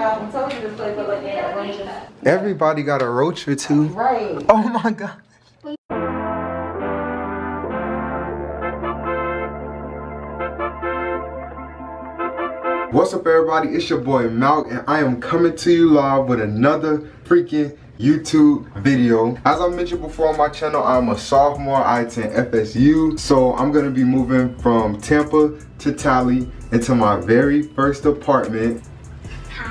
now. I told you to play with like a bunch of. Everybody got a roach or two. Right. Oh my god. What's up, everybody? It's your boy Malk, and I am coming to you live with another freaking YouTube video. As I mentioned before on my channel, I'm a sophomore. I attend FSU, so I'm gonna be moving from Tampa to Tally into my very first apartment.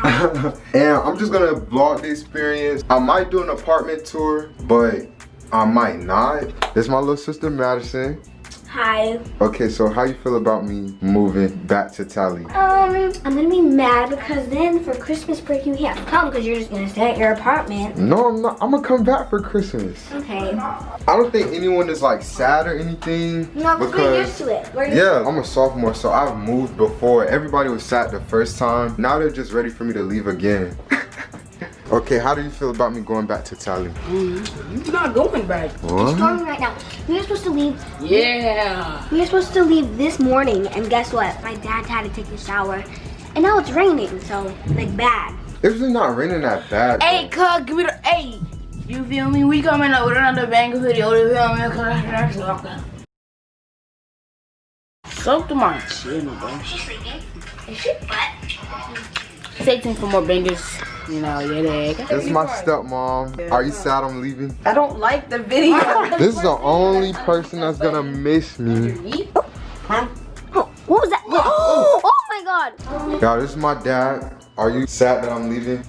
And I'm just gonna vlog the experience. I might do an apartment tour, but I might not. This is my little sister Madison. Hi. Okay, so how you feel about me moving back to Tally? I'm gonna be mad because then for Christmas break you can't come because you're just gonna stay at your apartment. No, I'm not. I'm gonna come back for Christmas. Okay. I don't think anyone is like sad or anything. No, because we're used to it. Yeah, I'm a sophomore, so I've moved before. Everybody was sad the first time. Now they're just ready for me to leave again. Okay, how do you feel about me going back to Tally? You're not going back. What? It's going right now. We were supposed to leave. Yeah. We were supposed to leave this morning, and guess what? My dad had to take a shower, and now it's raining, so like bad. It's really not raining that bad. Hey, cuz, give me the. Hey, you feel me? We coming up with another banger video. You feel me? So to my channel, bro. She's sleeping. Is she? What? Stay tuned for more bangers. You know, yeah. This is my stepmom. Are you sad I'm leaving? I don't like the video. This is the only person that's gonna miss me. Huh? Oh, what was that? Oh my god. Y'all, this is my dad. Are you sad that I'm leaving?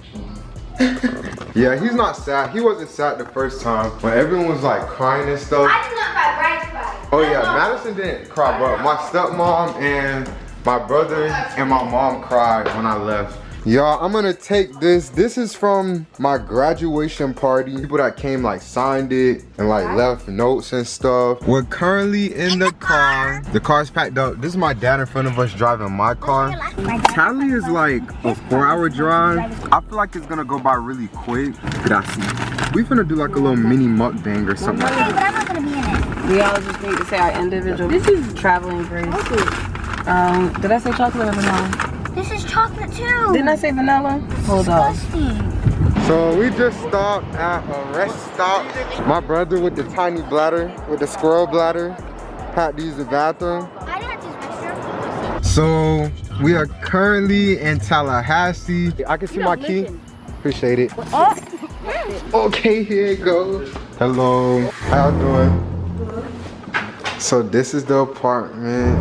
Yeah, he's not sad. He wasn't sad the first time when everyone was like crying and stuff. I did not cry. Brian cried. Oh yeah, Madison didn't cry, but my stepmom and my brother and my mom cried when I left. Y'all, I'm gonna take this. This is from my graduation party. People that came like signed it and like left notes and stuff. We're currently in the car. The car's packed up. This is my dad in front of us driving my car. Tally is like a 4-hour drive. I feel like it's gonna go by really quick. Could I see? We finna do like a little mini mukbang or something like that. But I'm not gonna be in it. We all just need to say our individual. This is traveling grace. Did I say chocolate or vanilla? This is chocolate too. Didn't I say vanilla? Hold on. Disgusting. So we just stopped at a rest stop. My brother with the tiny bladder, with the squirrel bladder, had to use the bathroom. I didn't have to use the restroom. So we are currently in Tallahassee. I can see my key. Appreciate it. Okay, here it goes. Hello, how y'all doing? So this is the apartment.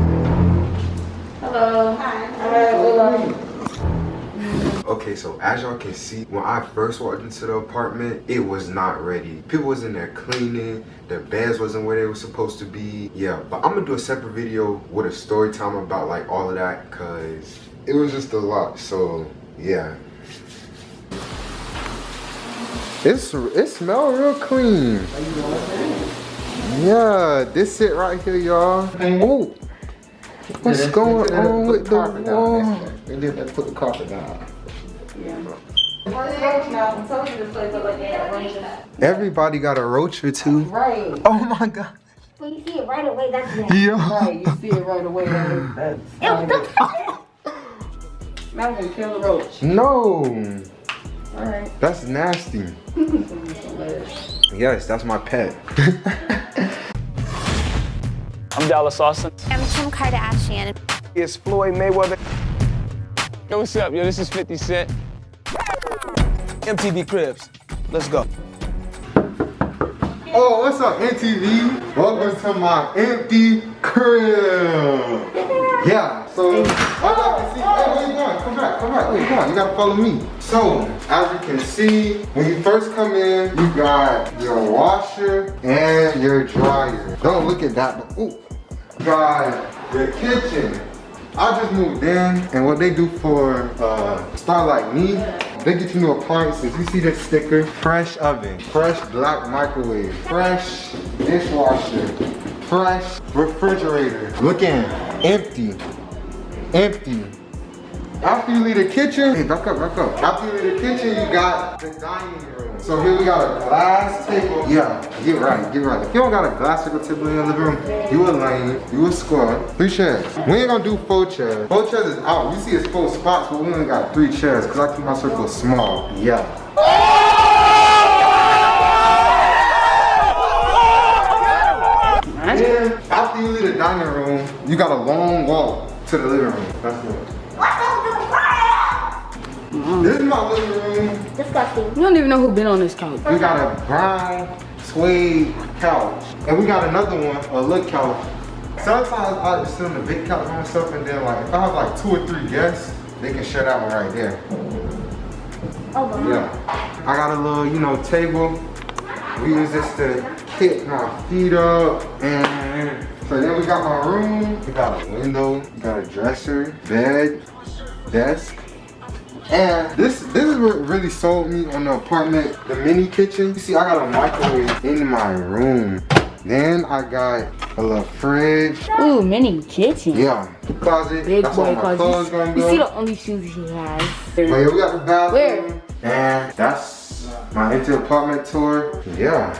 Hello. Hi. Okay, so as y'all can see, when I first walked into the apartment, it was not ready. People was in there cleaning, the beds wasn't where they were supposed to be. Yeah, but I'm gonna do a separate video with a story time about like all of that, cause it was just a lot. So yeah. It smells real clean. Yeah, this it right here, y'all. Oh, what's going on with the wall? They did that, put the carpet down. Everybody got a roach or two. Right. Oh my god. When you see it right away, that's nasty. Yeah. Right, you see it right away. That's Malcolm, kill the roach. No. Alright. That's nasty. Yes, that's my pet. I'm Dallas Austin. I'm Kim Kardashian. It's Floyd Mayweather. Yo, what's up? Yo, this is 50 Cent. MTV Cribs. Let's go. Oh, what's up, MTV? Welcome to my empty crib. Yeah, so as y'all can see, hey, where you going? Come back, where you going? You gotta follow me. So, as you can see, when you first come in, you got your washer and your dryer. Don't look at that, but ooh. You got your kitchen. I just moved in, and what they do for a star like me, they get you new appliances. You see this sticker? Fresh oven, fresh black microwave, fresh dishwasher, fresh refrigerator. Looking empty, empty, After you leave the kitchen, hey, back up. After you leave the kitchen, you got the dining room. So here we got a glass table. Yeah, get right. If you don't got a glass table in your living room, you a lame, you a squad. 3 chairs. We ain't gonna do 4 chairs. 4 chairs is out. You see it's 4 spots, but we only got 3 chairs because I keep my circle small. Yeah. And after you leave the dining room, you got a long walk to the living room. That's it. This is my living room. Disgusting. You don't even know who been on this couch. We got a brown suede couch. And we got another one, a little couch. Sometimes I just sit on the big couch by myself, and then like if I have like 2 or 3 guests, they can share that one right there. Oh, wow. Yeah. I got a little, you know, table. We use this to kick my feet up. And so then we got my room. We got a window, we got a dresser, bed, desk. And this is what really sold me on the apartment, the mini kitchen. You see, I got a microwave in my room. Then I got a little fridge. Ooh, mini kitchen. Yeah, closet. Big That's boy where my clothes closet. gonna You go. see the only shoes he has. But yeah, we got the bathroom. Where? And that's my empty apartment tour. Yeah.